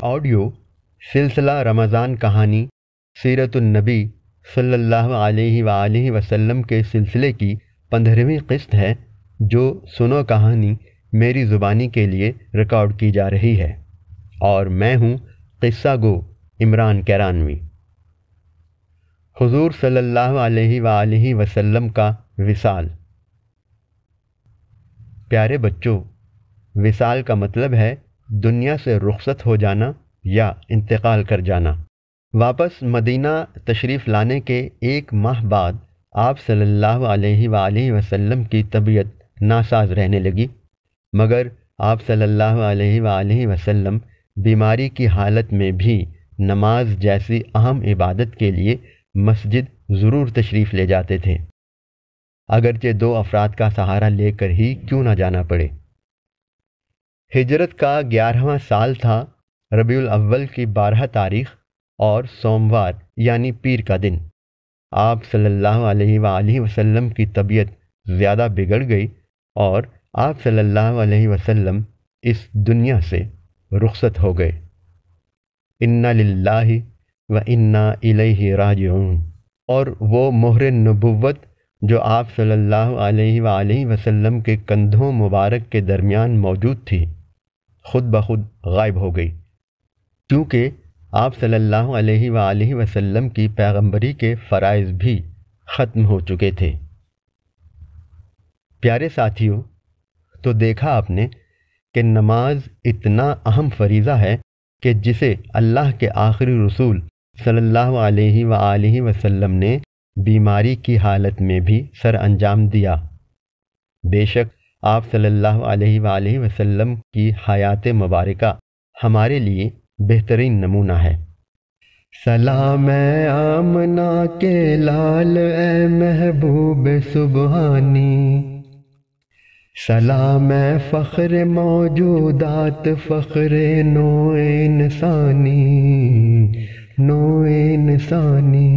Audio سلسلہ رمضان کہانی سیرت النبی صلی اللہ علیہ وآلہ وسلم کے سلسلے کی 15ویں قسط ہے جو سنو کہانی میری زبانی کے لیے ریکارڈ کی جا رہی ہے، اور میں ہوں قصہ گو عمران کیرانوی۔ حضور صلی اللہ علیہ وآلہ وسلم کا وصال۔ پیارے بچوں، وصال کا مطلب ہے دنیا سے رخصت ہو جانا یا انتقال کر جانا۔ واپس مدینہ تشریف لانے کے 1 ماہ بعد آپ صلی اللہ علیہ وآلہ وسلم کی طبیعت ناساز رہنے لگی، مگر آپ صلی اللہ علیہ وآلہ وسلم بیماری کی حالت میں بھی نماز جیسی اہم عبادت کے لیے مسجد ضرور تشریف لے جاتے تھے، اگرچہ 2 افراد کا سہارا لے کر ہی کیوں نہ جانا پڑے۔ ہجرت کا 11واں سال تھا، ربیع الاول کی 12 تاریخ اور سوموار یعنی پیر کا دن۔ آپ صلی اللہ علیہ وآلہ وسلم کی طبیعت زیادہ بگڑ گئی اور آپ صلی اللہ علیہ وسلم اس دنیا سے رخصت ہو گئے۔ انا للہ و انا الیہ راجعون۔ اور وہ مہر نبوت جو آپ صلی اللہ علیہ وآلہ وسلم کے کندھوں مبارک کے درمیان موجود تھی، خود بخود غائب ہو گئی، کیونکہ آپ صلی اللہ علیہ وآلہ وسلم کی پیغمبری کے فرائض بھی ختم ہو چکے تھے۔ پیارے ساتھیوں، تو دیکھا آپ نے کہ نماز اتنا اہم فریضہ ہے کہ جسے اللہ کے آخری رسول صلی اللہ علیہ وآلہ وسلم نے بیماری کی حالت میں بھی سر انجام دیا۔ بے شک آپ صلی اللہ علیہ وآلہ وسلم کی حیات مبارکہ ہمارے لیے بہترین نمونہ ہے۔ سلام اے آمنہ کے لال اے محبوب سبحانی، سلام اے فخر موجودات فخر نوع انسانی، نوع انسانی۔